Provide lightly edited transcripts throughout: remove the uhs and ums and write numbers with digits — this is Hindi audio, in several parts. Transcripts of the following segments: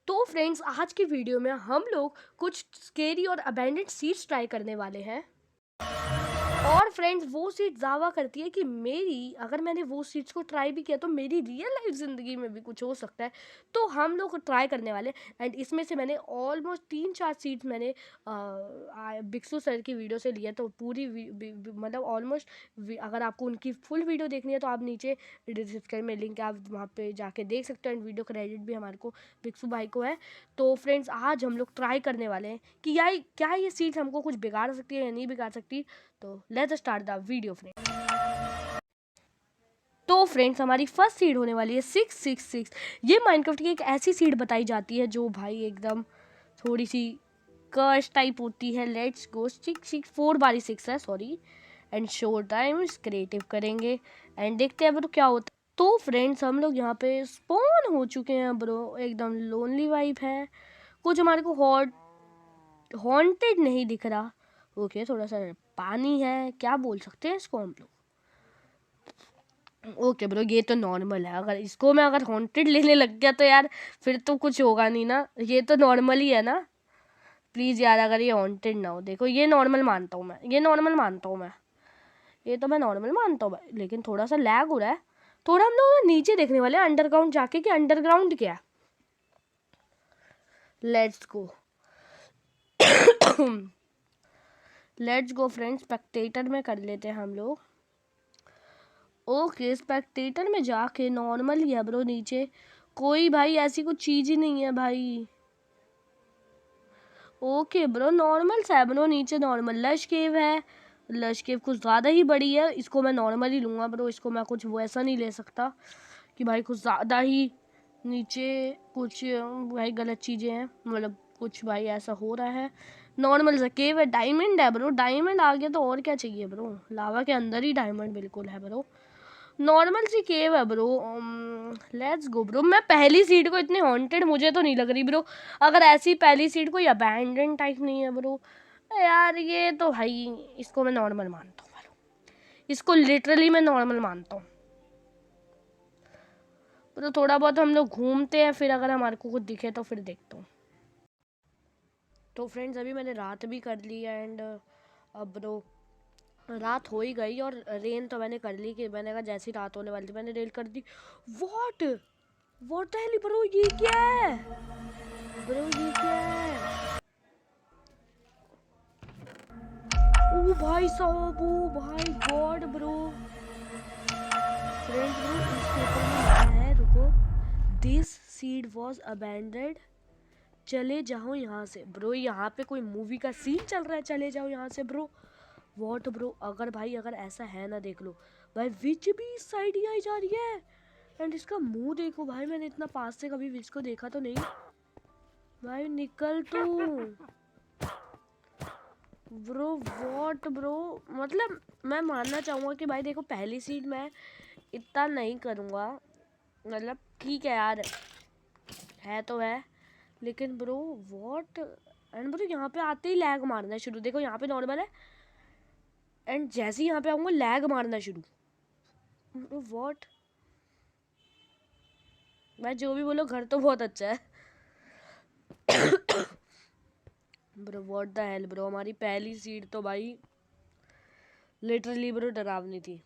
तो फ्रेंड्स, आज की वीडियो में हम लोग कुछ स्केरी और अबैंडन्ड सीट्स ट्राई करने वाले हैं। और फ्रेंड्स, वो सीट दावा करती है कि मेरी अगर मैंने वो सीट्स को ट्राई भी किया तो मेरी रियल लाइफ ज़िंदगी में भी कुछ हो सकता है। तो हम लोग ट्राई करने वाले। एंड इसमें से मैंने ऑलमोस्ट 3-4 सीट्स मैंने बिक्सू सर की वीडियो से लिया। तो पूरी मतलब ऑलमोस्ट अगर आपको उनकी फुल वीडियो देखनी है तो आप नीचे डिस्क्रिप्शन में लिंक है, आप वहाँ पे जाके देख सकते हो। एंड वीडियो क्रेडिट भी हमारे को बिक्सू भाई को है। तो फ्रेंड्स, आज हम लोग ट्राई करने वाले हैं कि यार क्या ये सीट्स हमको कुछ बिगाड़ सकती है या नहीं बिगाड़ सकती। तो let's start the video friends. तो फ्रेंड्स, हमारी फर्स्ट सीड होने वाली है 666। ये माइनक्राफ्ट की एक ऐसी सीड बताई जाती है जो भाई एकदम थोड़ी सी कर्स टाइप होती है। लेट्स गो 6 4/6 है, sorry. And show time creative करेंगे एंड देखते हैं ब्रो क्या होता है। तो फ्रेंड्स, हम लोग यहाँ पे स्पॉन हो चुके हैं ब्रो। एकदम लोनली वाइब है, कुछ हमारे को हॉन्टेड नहीं दिख रहा। ओके, थोड़ा सा पानी है, क्या बोल सकते हैं इसको हम लोग। ओके ब्रो, ये तो नॉर्मल है। अगर इसको मैं हॉन्टेड लेने लग गया तो यार फिर तो कुछ होगा नहीं ना। ये तो नॉर्मल ही है ना। प्लीज़ यार, अगर ये हॉन्टेड ना हो। देखो, ये नॉर्मल मानता हूँ मैं, ये नॉर्मल मानता हूँ मैं, ये तो मैं नॉर्मल मानता हूँ भाई। लेकिन थोड़ा सा लैग हो रहा है। थोड़ा हम लोग ना नीचे देखने वाले हैं अंडरग्राउंड जाके कि अंडरग्राउंड क्या है। Let's go let's go friends, Spectator में कर लेते हैं हम लोग। ओके, स्पेक्टेटर में जाके नॉर्मल ही है ब्रो। नीचे कोई भाई ऐसी कुछ चीज ही नहीं है भाई। ओके ब्रो, नॉर्मल सा है ब्रो। नीचे नॉर्मल लश केव है। लश केव कुछ ज़्यादा ही बड़ी है। इसको मैं नॉर्मल ही लूँगा ब्रो। इसको मैं कुछ वैसा नहीं ले सकता कि भाई कुछ ज़्यादा ही नीचे कुछ भाई गलत चीज़ें हैं। मतलब कुछ भाई ऐसा हो रहा है। नॉर्मल सा केव है। डायमंड है ब्रो। डायमंड आ गया तो और क्या चाहिए ब्रो। लावा के अंदर ही डायमंड बिल्कुल है ब्रो। नॉर्मल सी केव है ब्रो। Let's go bro. मैं पहली सीट को इतनी हॉन्टेड मुझे तो नहीं लग रही ब्रो। अगर ऐसी पहली सीट कोई अबैंडन टाइप नहीं है ब्रो यार, ये तो भाई इसको मैं नॉर्मल मानता हूँ ब्रो। इसको लिटरली मैं नॉर्मल मानता हूँ ब्रो। थोड़ा बहुत हम लोग घूमते हैं, फिर अगर हमारे को कुछ दिखे तो फिर देखता हूँ। तो फ्रेंड्स, अभी मैंने रात भी कर ली एंड अब ब्रो रात हो ही गई। और रेन तो मैंने कर ली कि मैंने कहा जैसी रात होने वाली थी मैंने रेल कर दी। What what the hell bro, ये क्या है ब्रो, ये क्या है। ओ भाई साहब, ओ भाई गॉड ब्रो। फ्रेंड्स ब्रो, इस पेपर में लिखा है, रुको, दिस सीड वाज अबैंडेड, चले जाओ यहाँ से। ब्रो यहाँ पे कोई मूवी का सीन चल रहा है, चले जाओ यहाँ से ब्रो। वॉट ब्रो, अगर भाई अगर ऐसा है ना, देख लो भाई, विच भी इस साइड ही आई जा रही है। एंड इसका मुंह देखो भाई, मैंने इतना पास से कभी विच को देखा तो नहीं भाई। निकल तू ब्रो। वॉट ब्रो, मतलब मैं मानना चाहूँगा कि भाई देखो, पहली सीट मैं इतना नहीं करूँगा। मतलब ठीक है यार, है तो है, लेकिन ब्रो वॉट। एंड ब्रो यहाँ पे आते ही लैग मारना शुरू। देखो यहाँ पे नॉर्मल है एंड जैसे ही यहाँ पे आऊँगा लैग मारना शुरू। ब्रो वॉट, मैं जो भी बोलो, घर तो बहुत अच्छा है bro. What the hell bro, हमारी पहली सीट तो भाई लिटरली ब्रो डरावनी थी।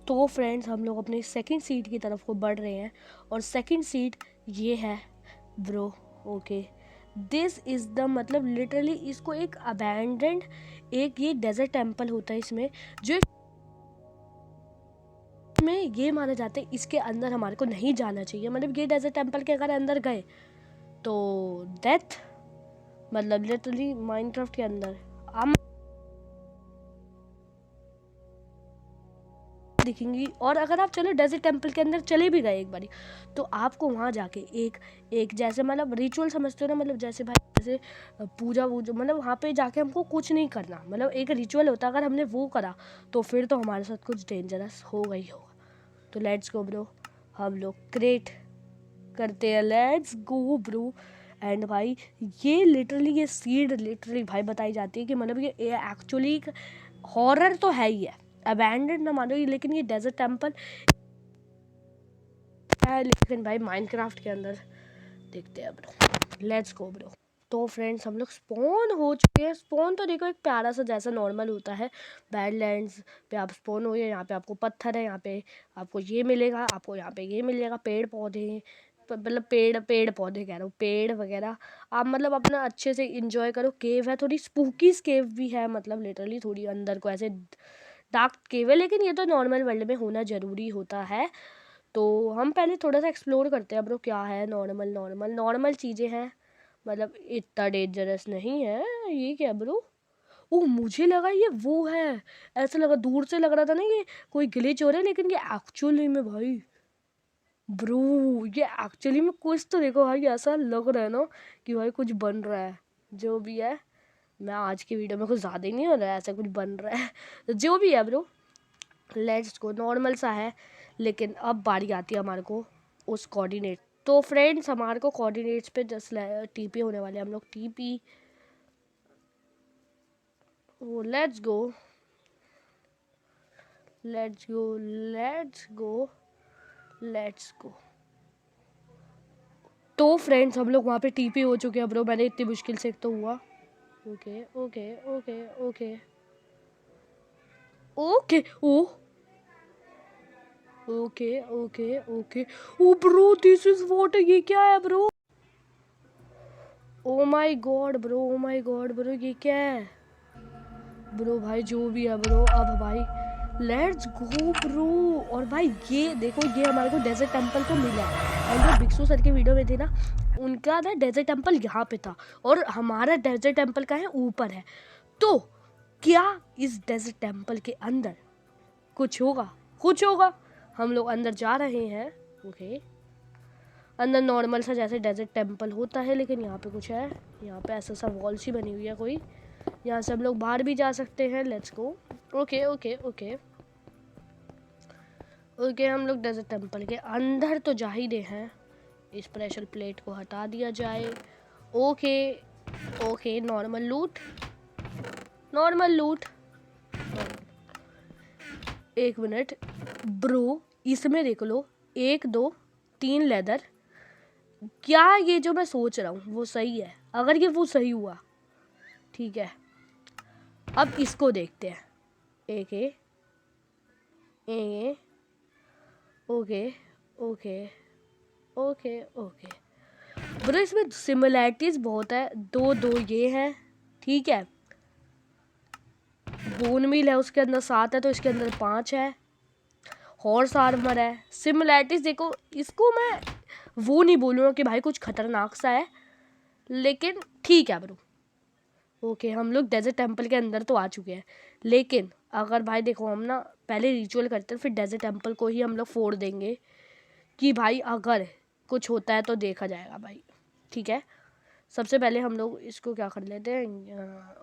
तो फ्रेंड्स, हम लोग अपनी सेकंड सीट की तरफ को बढ़ रहे हैं और सेकंड सीट ये है bro. Okay, this is the, मतलब लिटरली इसको एक अबैंडेंड, एक ये डेजर्ट टेम्पल होता है इसमें, जो में ये माना जाता है इसके अंदर हमारे को नहीं जाना चाहिए। मतलब ये डेजर्ट टेम्पल के अगर अंदर गए तो डेथ, मतलब लिटरली माइनक्राफ्ट के अंदर हम दिखेंगी। और अगर आप चलो डेजर्ट टेम्पल के अंदर चले भी गए एक बारी, तो आपको वहाँ जाके एक एक जैसे मतलब रिचुअल समझते हो ना, मतलब जैसे भाई जैसे पूजा वूजा, मतलब वहाँ पे जाके हमको कुछ नहीं करना, मतलब एक रिचुअल होता है। अगर हमने वो करा तो फिर तो हमारे साथ कुछ डेंजरस होगा ही होगा। तो लेट्स गो ब्रो, हम लोग क्रिएट करते हैं। Let's go bro. एंड भाई ये लिटरली, ये सीड लिटरली भाई बताई जाती है कि मतलब ये एक्चुअली हॉरर तो है ही है। अबैंडेड ना मानो, लेकिन ये डेजर्ट टेम्पल है, लेकिन भाई माइनक्राफ्ट के अंदर देखते हैं ब्रो। Let's go bro. तो फ्रेंड्स हम लोग स्पॉन हो चुके हैं। स्पॉन तो देखो एक प्यारा सा जैसा नॉर्मल होता है, बैडलैंड्स पे आप स्पॉन हो गए। यहाँ पे आपको पत्थर है, यहाँ पे आपको ये मिलेगा, आपको यहाँ पे ये मिलेगा, पेड़ पौधे, मतलब पेड़ पौधे कह रहा हूँ, पेड़ वगैरह। आप मतलब अपना अच्छे से इंजॉय करो। केव है, थोड़ी स्पूकी केव भी है, मतलब लिटरली थोड़ी अंदर को ऐसे डार्क केव है, लेकिन ये तो नॉर्मल वर्ल्ड में होना ज़रूरी होता है। तो हम पहले थोड़ा सा एक्सप्लोर करते हैं ब्रो, क्या है। नॉर्मल चीज़ें हैं, मतलब इतना डेंजरस नहीं है। ये क्या ब्रो? ओह मुझे लगा ये वो है, ऐसा लगा, दूर से लग रहा था ना ये कोई ग्लिच हो रहा है, लेकिन ये एक्चुअली में भाई ब्रो, ये एक्चुअली में कुछ तो देखो भाई, ऐसा लग रहा है ना कि भाई कुछ बन रहा है। जो भी है, मैं आज की वीडियो में कुछ ज़्यादा ही नहीं हो रहा है, ऐसा कुछ बन रहा है। जो भी है ब्रो, लेट्स गो। नॉर्मल सा है, लेकिन अब बारी आती है हमारे को उस कोऑर्डिनेट। तो फ्रेंड्स हमारे को कोऑर्डिनेट्स पे जस्ट टीपी होने वाले हैं हम लोग। टीपी, oh let's go, let's go, let's go, let's go. तो फ्रेंड्स हम लोग वहाँ पे टीपी हो चुके हैं ब्रो। मैंने इतनी मुश्किल से एक तो हुआ। Okay okay okay okay okay oh okay okay okay. Oh bro this is what, ये क्या है bro? Oh my god bro, oh my god bro, ये क्या है ब्रो? भाई जो भी है ब्रो, अब भाई लेट्स गो ब्रो। और भाई ये देखो, ये हमारे को डेजर्ट टेम्पल तो मिला है। और जो बिक्सू सर के वीडियो में थे ना, उनका ना डेजर्ट टेम्पल यहाँ पे था, और हमारा डेजर्ट टेम्पल का है ऊपर है। तो क्या इस डेजर्ट टेम्पल के अंदर कुछ होगा? कुछ होगा। हम लोग अंदर जा रहे हैं। ओके, अंदर नॉर्मल सा जैसे डेजर्ट टेम्पल होता है, लेकिन यहाँ पे कुछ है। यहाँ पे ऐसा सा वॉल सी बनी हुई है कोई, यहाँ से हम लोग बाहर भी जा सकते हैं। Let's go. Okay okay okay okay, हम लोग डेजर्ट टेम्पल के अंदर तो जा ही रहे हैं। इस प्रेशर प्लेट को हटा दिया जाए। ओके ओके, नॉर्मल लूट, नॉर्मल लूट। एक मिनट ब्रो, इसमें देख लो, 1 2 3 लेदर। क्या ये जो मैं सोच रहा हूँ वो सही है? अगर ये वो सही हुआ, ठीक है, अब इसको देखते हैं। एक ए okay okay okay okay bro, इसमें सिमिलैरिटीज बहुत है। 2 2 ये है, ठीक है। बोन मिल है, उसके अंदर 7 है, तो इसके अंदर 5 है। हॉर्स आर्मर है। सिमिलैरिटीज देखो, इसको मैं वो नहीं बोलूँगा कि भाई कुछ खतरनाक सा है, लेकिन ठीक है ब्रो। ओके, हम लोग डेजर्ट टेम्पल के अंदर तो आ चुके हैं, लेकिन अगर भाई देखो, हम ना पहले रिचुअल करते हैं, फिर डेजर्ट टेम्पल को ही हम लोग फोड़ देंगे, कि भाई अगर कुछ होता है तो देखा जाएगा भाई, ठीक है। सबसे पहले हम लोग इसको क्या कर लेते हैं।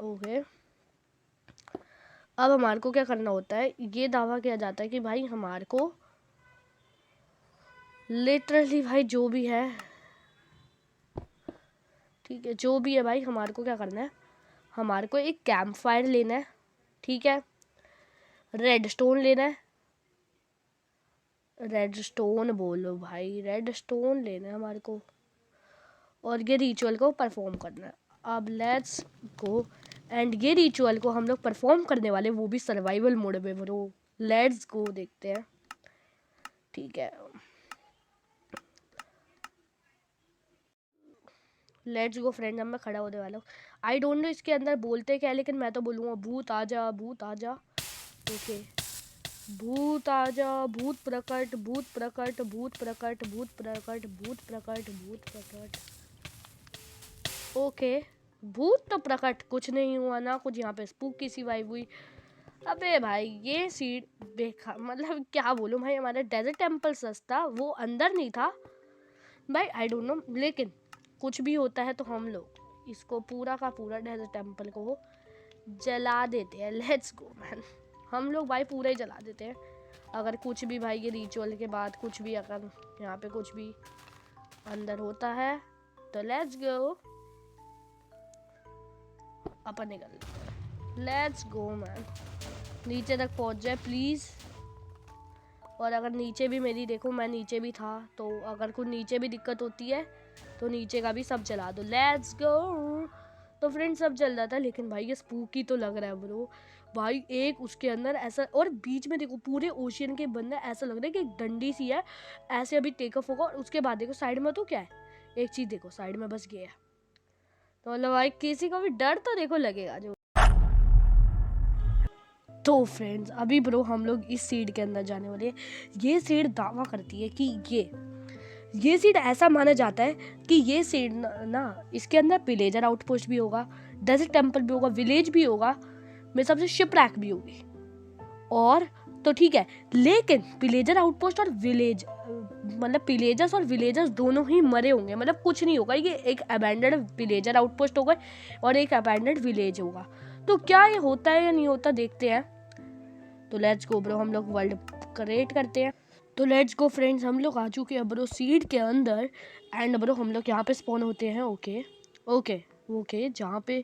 ओके, अब हमारे को क्या करना होता है, ये दावा किया जाता है कि भाई हमारे को लिटरली भाई जो भी है, ठीक है, जो भी है भाई, हमारे को क्या करना है, हमारे को एक कैंप फायर लेना है, ठीक है। रेड स्टोन लेना है, रेड स्टोन बोलो भाई, रेड स्टोन लेना है हमारे को, और ये रिचुअल को परफॉर्म करना है। अब लेट्स गो, एंड ये रिचुअल को हम लोग परफॉर्म करने वाले, वो भी सर्वाइवल मोड में ब्रो। लेट्स गो, देखते हैं, ठीक है। लेट्स गो फ्रेंड, अब मैं खड़ा होने वाला हूँ। आई डोंट नो इसके अंदर बोलते क्या है, लेकिन मैं तो बोलूँगा भूत आजा, भूत आजा। ओके, भूत आजा, भूत प्रकट, भूत प्रकट, भूत प्रकट, भूत प्रकट, भूत प्रकट, भूत प्रकट। ओके, भूत तो प्रकट कुछ नहीं हुआ ना, कुछ यहाँ पे स्पूकी सी वाइब हुई। अबे भाई ये सीड बेकार, मतलब क्या बोलूँ भाई, हमारा डेजर्ट टेम्पल सस्ता, वो अंदर नहीं था भाई। आई डोंट नो, लेकिन कुछ भी होता है तो हम लोग इसको पूरा का पूरा डेजर्ट टेम्पल को जला देते हैं। लेट्स गो मैन, हम लोग भाई पूरा ही जला देते हैं। अगर कुछ भी भाई ये रिचुअल के बाद कुछ भी, अगर यहाँ पे कुछ भी अंदर होता है तो लेट्स गो, अपन निकल। लेट्स गो मैन, नीचे तक पहुँच जाए प्लीज़। और अगर नीचे भी मेरी देखो, मैं नीचे भी था, तो अगर कुछ नीचे भी दिक्कत होती है तो नीचे का भी सब चला दो। Let's go. तो फ्रेंड्स सब चल रहा था, लेकिन भाई ये स्पूकी तो लग रहा है ब्रो। भाई एक उसके अंदर ऐसा, और बीच में देखो पूरे ओशियन के बंदर, ऐसा लग रहा है कि एक डंडी सी है, ऐसे अभी टेक ऑफ होगा। और उसके बाद देखो साइड में तो क्या है, एक चीज देखो साइड में बस गया। तो मतलब भाई किसी को भी डर तो देखो लगेगा जो। तो फ्रेंड्स अभी ब्रो हम लोग इस सीड के अंदर जाने वाले हैं। ये सीड दावा करती है कि ये सीड ऐसा माना जाता है कि ये सीड ना इसके अंदर विलेजर आउटपोस्ट भी होगा, डेजर्ट टेम्पल भी होगा, विलेज भी होगा, मेरे हिसाब से शिपरैक भी होगी। और तो ठीक है, लेकिन विलेजर आउटपोस्ट और विलेज मतलब विलेजर्स और विलेजर्स दोनों ही मरे होंगे, मतलब कुछ नहीं होगा। ये एक अबैंडन्ड विलेजर आउटपोस्ट होगा और एक अबैंडन्ड विलेज होगा। तो क्या ये होता है या नहीं होता देखते हैं। तो लेट्स गो ब्रो, हम लोग वर्ल्ड क्रिएट करते हैं। तो लेट्स गो फ्रेंड्स, हम लोग आ चुके हैं ब्रो सीड के अंदर। एंड ब्रो हम लोग यहाँ पे स्पॉन होते हैं। ओके ओके ओके, जहाँ पे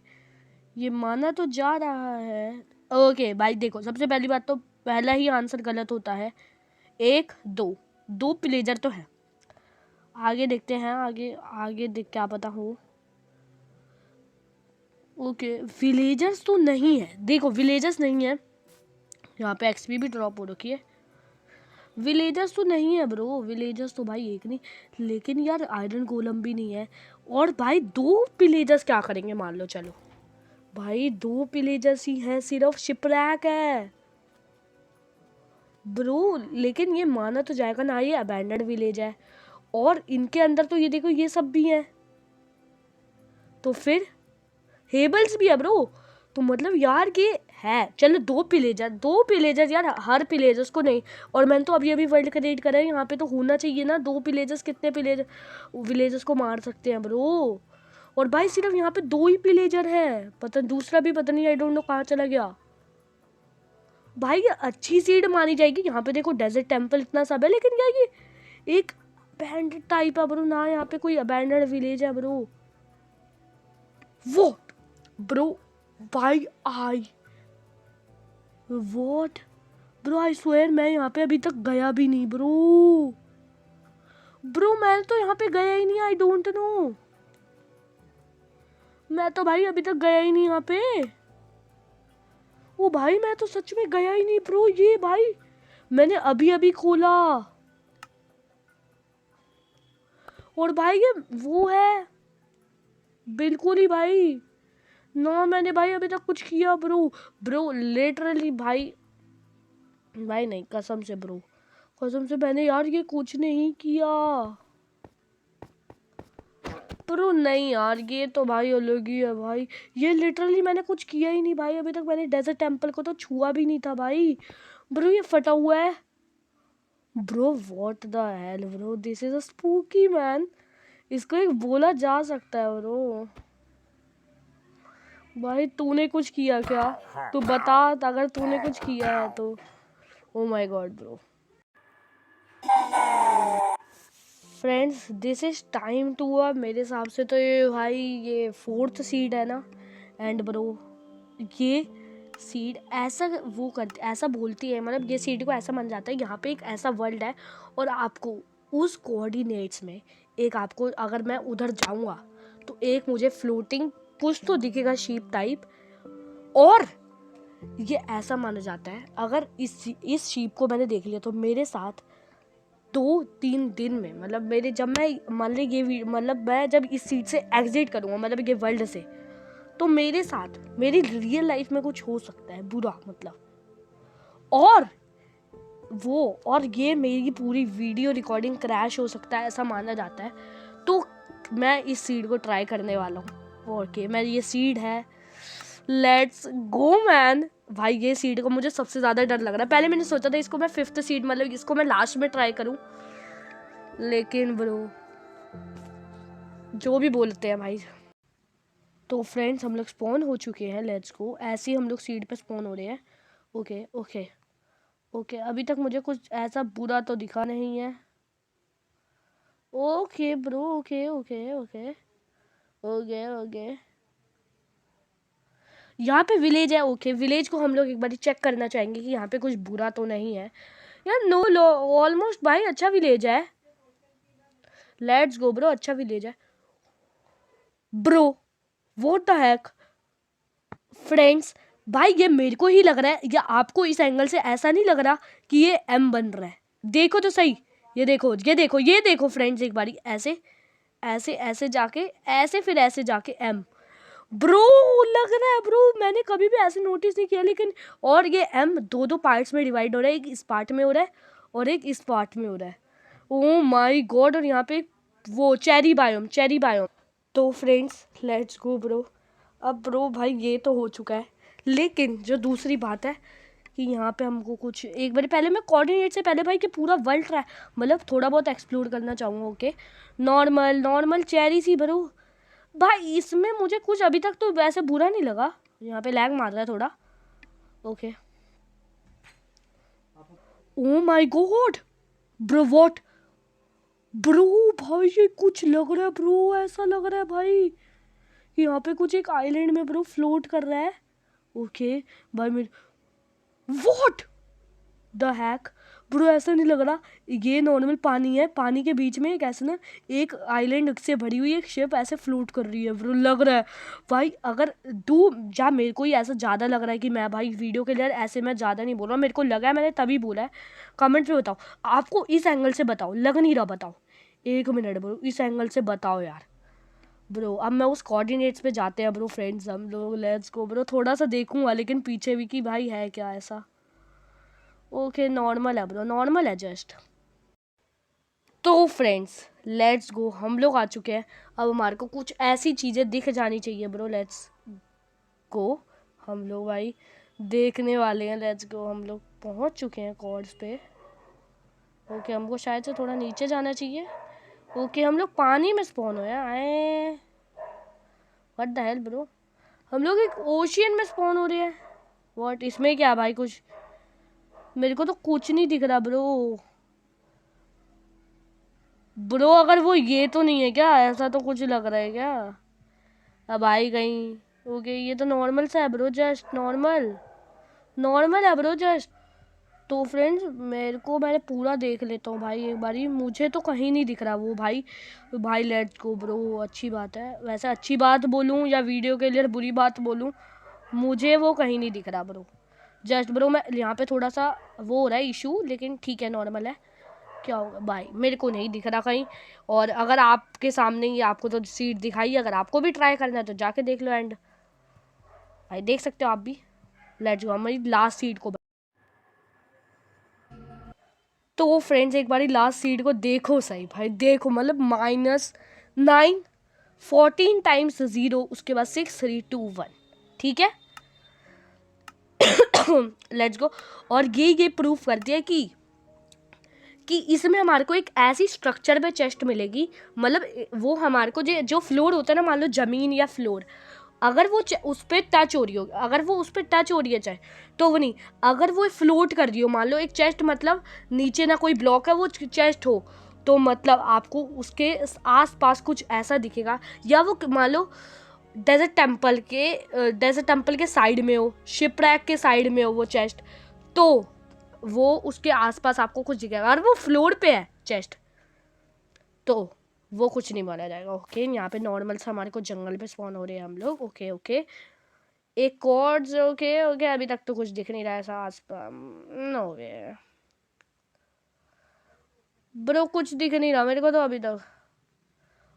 ये माना तो जा रहा है। ओके भाई देखो, सबसे पहली बात तो पहला ही आंसर गलत होता है। 1 2 प्लेजर तो है। आगे देखते हैं, आगे देख, क्या पता हो। ओके विलेजर्स तो नहीं है, देखो विलेजर्स नहीं है। यहाँ पे एक्सपी भी ड्रॉप हो रखी है। विलेजर्स तो नहीं है ब्रो, विलेजर्स तो भाई एक नहीं, लेकिन यार आयरन गोलम भी नहीं है। और भाई 2 विलेजर्स क्या करेंगे, मान लो चलो भाई 2 विलेजर्स ही है, सिर्फ शिपरैक है ब्रो। लेकिन ये माना तो जाएगा ना, ये अबैंडन्ड विलेज है और इनके अंदर तो ये देखो ये सब भी है, तो फिर हेबल्स भी है ब्रो। तो मतलब यार ये है, चलो 2 पिलेजर यार, हर पिलेजर्स को नहीं। और मैंने तो अभी वर्ल्ड क्रिएट करा है, यहाँ पे तो होना चाहिए ना 2 पिलेजर्स, कितने पिलेजर विलेजर्स को मार सकते हैं ब्रो। और भाई सिर्फ यहाँ पे 2 ही पिलेजर है, पता दूसरा भी पता नहीं, आई डोंट नो कहाँ चला गया। भाई ये अच्छी सीड मानी जाएगी। यहाँ पे देखो डेजर्ट टेम्पल इतना सब है, लेकिन क्या ये एक अबैंडन्ड टाइप है ब्रो ना, यहाँ पे कोई अबैंडन्ड विलेज है ब्रो। वो ब्रो भाई I what bro, I swear मैं यहाँ पे अभी तक गया भी नहीं ब्रो मैं तो यहाँ पे गया ही नहीं, आई डोंट नो, मैं तो भाई अभी तक गया ही नहीं यहाँ पे। ओ भाई मैं तो सच में गया ही नहीं ब्रो, ये भाई मैंने अभी अभी खोला। और भाई ये वो है बिल्कुल ही भाई ना, मैंने भाई अभी तक कुछ किया ब्रो लिटरली भाई नहीं कसम से ब्रो, कसम से मैंने यार ये कुछ नहीं किया ब्रो। नहीं यार ये तो भाई अलग ही है भाई, ये लिटरली मैंने कुछ किया ही नहीं भाई अभी तक। मैंने डेजर्ट टेम्पल को तो छुआ भी नहीं था भाई। ब्रो ये फटा हुआ है bro, what the hell bro, this is a spooky man, इसको एक बोला जा सकता है ब्रो। भाई तूने कुछ किया क्या, तू बता अगर तूने कुछ किया है तो। Oh my god bro. Friends this is time to अब मेरे हिसाब से तो ये भाई ये 4th सीड है ना। एंड ब्रो ये सीड ऐसा वो करती, ऐसा बोलती है, मतलब ये सीड को ऐसा मान जाता है यहाँ पे एक ऐसा वर्ल्ड है और आपको उस कोऑर्डिनेट्स में एक, आपको अगर मैं उधर जाऊँगा तो एक मुझे फ्लोटिंग कुछ तो दिखेगा शीप टाइप। और ये ऐसा माना जाता है अगर इस शीप को मैंने देख लिया तो मेरे साथ 2-3 दिन में, मतलब मेरे जब मैं मान ली ये मतलब मैं जब इस सीट से एग्जिट करूँगा, मतलब ये वर्ल्ड से, तो मेरे साथ मेरी रियल लाइफ में कुछ हो सकता है बुरा, मतलब और ये मेरी पूरी वीडियो रिकॉर्डिंग क्रैश हो सकता है, ऐसा माना जाता है। तो मैं इस सीड को ट्राई करने वाला हूँ। ओके मैं ये सीड है, लेट्स गो मैन। भाई ये सीड को मुझे सबसे ज़्यादा डर लग रहा है। पहले मैंने सोचा था इसको मैं 5th सीड, मतलब इसको मैं लास्ट में ट्राई करूँ, लेकिन ब्रो जो भी बोलते हैं भाई। तो फ्रेंड्स हम लोग स्पॉन हो चुके हैं, लेट्स गो। ऐसे ही हम लोग सीड पे स्पॉन हो रहे हैं। ओके ओके ओके, अभी तक मुझे कुछ ऐसा बुरा तो दिखा नहीं है। Okay bro okay okay okay okay okay, यहाँ पे विलेज है। ओके विलेज को हम लोग एक बार चेक करना चाहेंगे कि यहाँ पे कुछ बुरा तो नहीं है। यार नो लो ऑलमोस्ट भाई, अच्छा विलेज है। लेट्स गो ब्रो, अच्छा विलेज है bro. What the heck friends, भाई ये मेरे को ही लग रहा है या आपको इस एंगल से ऐसा नहीं लग रहा कि ये एम बन रहा है? देखो तो सही, ये देखो ये देखो ये देखो फ्रेंड्स, एक बारी ऐसे ऐसे ऐसे जाके ऐसे, फिर ऐसे जाके एम। ब्रो लग रहा है ब्रो, मैंने कभी भी ऐसे नोटिस नहीं किया लेकिन। और ये एम दो दो पार्ट्स में डिवाइड हो रहा है, एक इस पार्ट में हो रहा है और एक इस पार्ट में हो रहा है। ओ माय गॉड, और यहाँ पे वो चेरी बायोम, चेरी बायोम। तो फ्रेंड्स लेट्स गो ब्रो। अब ब्रो भाई ये तो हो चुका है, लेकिन जो दूसरी बात है कि यहाँ पे हमको कुछ एक बार पहले, मैं कोऑर्डिनेट से पहले भाई कि पूरा वर्ल्ड ट्राई मतलब थोड़ा बहुत एक्सप्लोर करना चाहूँगा। ओके, नॉर्मल नॉर्मल चेरी सी ब्रो। भाई इसमें मुझे कुछ अभी तक तो वैसे बुरा नहीं लगा। यहाँ पे लैग मार रहा है थोड़ा। Okay, O my god bro, what bro, भाई ये कुछ लग रहा है ब्रो, ऐसा लग रहा है भाई यहाँ पे कुछ एक आइलैंड में ब्रो फ्लोट कर रहा है। ओके भाई, मेरे व्हाट द हैक ब्रो, ऐसा नहीं लग रहा ये नॉर्मल पानी है, पानी के बीच में एक ऐसे ना एक आइलैंड से भरी हुई एक शिप ऐसे फ्लोट कर रही है ब्रो, लग रहा है भाई। अगर तू जा, मेरे को ही ऐसा ज़्यादा लग रहा है कि मैं भाई वीडियो के लिए ऐसे मैं ज़्यादा नहीं बोल रहा, मेरे को लगा है, मैंने तभी बोला है। कमेंट में बताओ आपको इस एंगल से, बताओ लग नहीं रहा, बताओ 1 मिनट ब्रो, इस एंगल से बताओ यार ब्रो। अब मैं उस कोऑर्डिनेट्स पे जाते हैं ब्रो फ्रेंड्स, हम लोग लेट्स गो ब्रो। थोड़ा सा देखूंगा लेकिन पीछे भी कि भाई है क्या ऐसा। ओके नॉर्मल है ब्रो, नॉर्मल है जस्ट। तो फ्रेंड्स लेट्स गो, हम लोग आ चुके हैं। अब हमारे को कुछ ऐसी चीज़ें दिख जानी चाहिए ब्रो, लेट्स गो। हम लोग भाई देखने वाले हैं, लेट्स गो। हम लोग पहुंच चुके हैं कॉर्ड्स पे। ओके, हमको शायद से थोड़ा नीचे जाना चाहिए। ओके, हम लोग पानी में स्पॉन हुए आए। व्हाट द हेल ब्रो, हम लोग एक ओशियन में स्पॉन हो रहे हैं। व्हाट, इसमें क्या भाई, कुछ मेरे को तो कुछ नहीं दिख रहा ब्रो। ब्रो अगर वो ये तो नहीं है क्या, ऐसा तो कुछ लग रहा है क्या? अब आई कहीं। ओके, ये तो नॉर्मल सा है ब्रो, जस्ट नॉर्मल नॉर्मल है ब्रो जस्ट। तो फ्रेंड्स मेरे को, मैंने पूरा देख लेता हूँ भाई एक बारी, मुझे तो कहीं नहीं दिख रहा वो भाई। भाई लेट्स गो ब्रो, अच्छी बात है वैसे, अच्छी बात बोलूँ या वीडियो के लिए बुरी बात बोलूँ, मुझे वो कहीं नहीं दिख रहा ब्रो जस्ट। ब्रो मैं यहाँ पे थोड़ा सा वो हो रहा है इशू, लेकिन ठीक है नॉर्मल है। क्या होगा भाई, मेरे को नहीं दिख रहा कहीं। और अगर आपके सामने ही, आपको तो सीट दिखाई, अगर आपको भी ट्राई करना है तो जाके देख लो एंड भाई, देख सकते हो आप भी। लेट्स गो, हमारी लास्ट सीट को। तो फ्रेंड्स एक बारी लास्ट सीट को देखो सही भाई, देखो मतलब -9 14 टाइम्स 0, उसके बाद 6 3 2 1, ठीक है। Let's go. और ये प्रूफ कर दिया कि इसमें हमारे को एक ऐसी स्ट्रक्चर पे चेस्ट मिलेगी, मतलब वो हमारे को जो फ्लोर होता है ना, मान लो ज़मीन या फ्लोर, अगर वो उस पर टच हो रही हो, अगर वो उस पर टच हो रही है चाहे, तो वो नहीं, अगर वो फ्लोट कर रही हो, मान लो एक चेस्ट, मतलब नीचे ना कोई ब्लॉक है, वो चेस्ट हो, तो मतलब आपको उसके आस पास कुछ ऐसा दिखेगा। या वो मान लो डेजर्ट टेम्पल के साइड में हो, शिपरैक के साइड में हो वो चेस्ट, तो वो उसके आसपास आपको कुछ दिखेगा। और वो फ्लोर पे है चेस्ट, तो वो कुछ नहीं माना जाएगा। ओके, यहाँ पे नॉर्मल से हमारे को जंगल पे स्पॉन हो रहे हैं हम लोग। ओके ओके, एक कॉर्ड्स। ओके ओके, अभी तक तो कुछ दिख नहीं रहा है ऐसा आसपास, नो वे ब्रो, कुछ दिख नहीं रहा मेरे को तो अभी तक,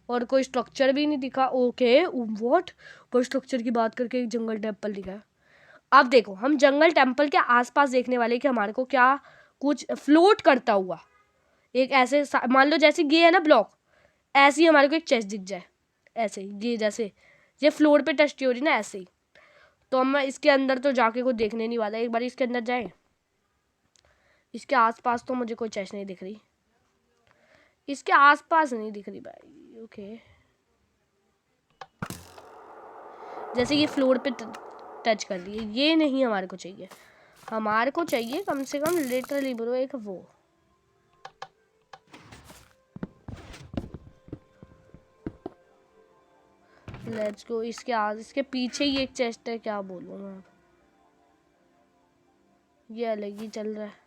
और कोई स्ट्रक्चर भी नहीं दिखा। ओके व्हाट, पर स्ट्रक्चर की बात करके एक जंगल टेम्पल दिखा है। अब देखो, हम जंगल टेम्पल के आसपास देखने वाले कि हमारे को क्या कुछ फ्लोट करता हुआ एक ऐसे, मान लो जैसे ये है ना ब्लॉक, ऐसे ही हमारे को एक चेस्ट दिख जाए, ऐसे ही ये जैसे ये फ्लोर पे टच हो रही ना, ऐसे ही। तो हम इसके अंदर तो जाके कुछ देखने नहीं वाला, एक बार इसके अंदर जाए। इसके आसपास तो मुझे कोई चेस्ट नहीं दिख रही, इसके आसपास नहीं दिख रही भाई। ओके, जैसे ये फ्लोर पे टच कर रही है, ये नहीं हमारे को चाहिए। हमारे को चाहिए कम से कम लिटरली ब्रो एक वो, लेट्स गो। इसके पीछे ही एक चेस्ट है, क्या बोलूँ मैं, ये अलग ही चल रहा है।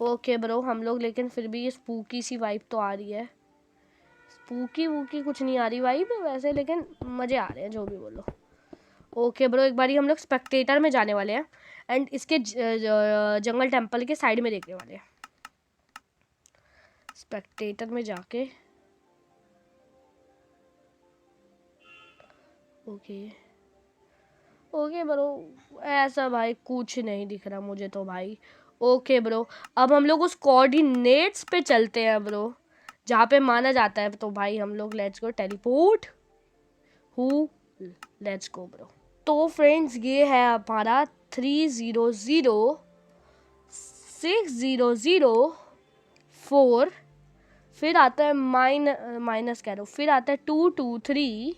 ओके ब्रो हम लोग, लेकिन फिर भी ये स्पूकी सी वाइब तो आ रही है। स्पूकी वूकी कुछ नहीं आ रही वाइब वैसे, लेकिन मज़े आ रहे हैं जो भी बोलो। ओके ब्रो एक बारी हम लोग स्पेक्टेटर में जाने वाले हैं एंड इसके जंगल टेम्पल के साइड में देखने वाले हैं। स्पेक्टेटर में जाके ओके ओके ब्रो, ऐसा भाई कुछ नहीं दिख रहा मुझे तो भाई। ओके ब्रो अब हम लोग उस कोऑर्डिनेट्स पे चलते हैं ब्रो, जहाँ पे माना जाता है। तो भाई हम लोग let's go teleport who, let's go bro. तो फ्रेंड्स ये है हमारा 3006004, फिर आता है माइनस कह रहा हूँ, फिर आता है 223,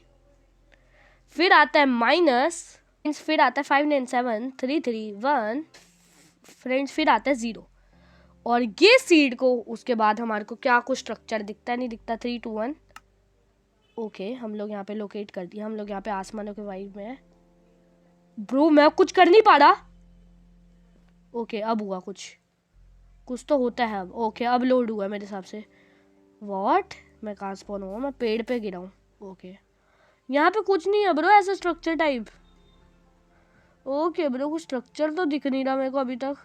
फिर आता है माइनस, फिर आता है 597331 फ्रेंड्स, फिर आता है 0। और ये सीड को उसके बाद हमारे को क्या कुछ स्ट्रक्चर दिखता है, नहीं दिखता। 321 ओके हम लोग यहाँ पे लोकेट कर दिया। हम लोग यहाँ पे आसमानों के वाइब में है ब्रो, मैं कुछ कर नहीं पा रहा। ओके अब हुआ कुछ तो होता है अब। ओके अब लोड हुआ मेरे हिसाब से। व्हाट, मैं कहाँ स्पॉन हुआ, मैं पेड़ पे गिरा हूँ। ओके यहाँ पे कुछ नहीं है ब्रो ऐसा स्ट्रक्चर टाइप। ओके ब्रो कुछ स्ट्रक्चर तो दिख नहीं रहा मेरे को अभी तक।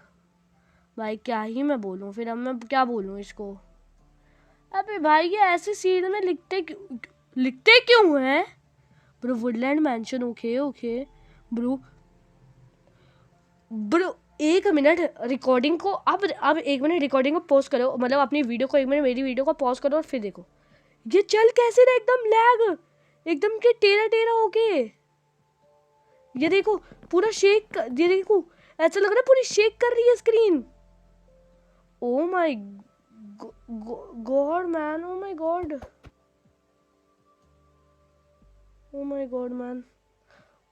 भाई क्या ही मैं बोलूँ फिर, अब मैं क्या बोलूँ इसको। अबे भाई ये ऐसे सीड में लिखते क्यों हैं bro? Woodland mention okay okay bro. Bro एक मिनट रिकॉर्डिंग को अब 1 मिनट रिकॉर्डिंग को पॉज करो, मतलब अपनी वीडियो को 1 मिनट मेरी वीडियो को पॉज करो और फिर देखो ये चल कैसे रहा, एकदम लैग, एकदम के टेढ़ा टेढ़ा होके। ये देखो पूरा शेक, ये देखो ऐसा लग रहा है पूरी शेक कर रही है screen. Oh my god man, oh my god, oh my god man.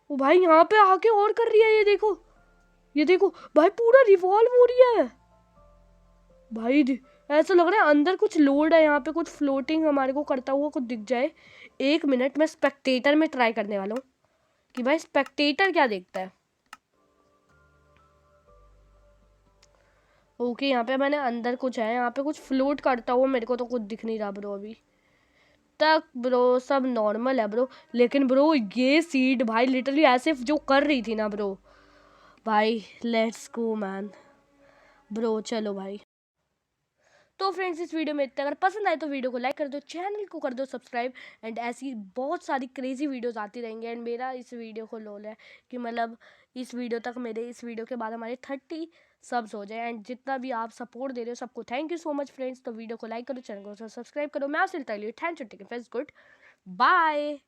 ओ भाई यहाँ पे आके और कर रही है, ये देखो भाई पूरा रिवॉल्व हो रही है भाई। ऐसा लग रहा है अंदर कुछ लोड है, यहाँ पे कुछ फ्लोटिंग हमारे को करता हुआ कुछ दिख जाए। 1 मिनट मैं स्पेक्टेटर में ट्राई करने वाला हूँ कि भाई स्पेक्टेटर क्या देखता है। ओके यहाँ पे मैंने अंदर कुछ है, यहाँ पे कुछ फ्लोट करता हुआ मेरे को तो कुछ दिख नहीं रहा ब्रो अभी तक। ब्रो सब नॉर्मल है ब्रो, लेकिन ब्रो ये सीड भाई लिटरली ऐसे जो कर रही थी ना ब्रो, भाई लेट्स गो मैन ब्रो। चलो भाई तो फ्रेंड्स इस वीडियो में इतना, अगर पसंद आए तो वीडियो को लाइक कर दो, चैनल को कर दो सब्सक्राइब एंड ऐसी बहुत सारी क्रेजी वीडियोस आती रहेंगी। एंड मेरा इस वीडियो को लोल है कि मतलब इस वीडियो तक, मेरे इस वीडियो के बाद हमारे 30 सब्स हो जाए। एंड जितना भी आप सपोर्ट दे रहे हो सबको thank you so much friends. तो वीडियो को लाइक करो, चैनल को सब्सक्राइब करो। मैं आपसे thank you, take good bye.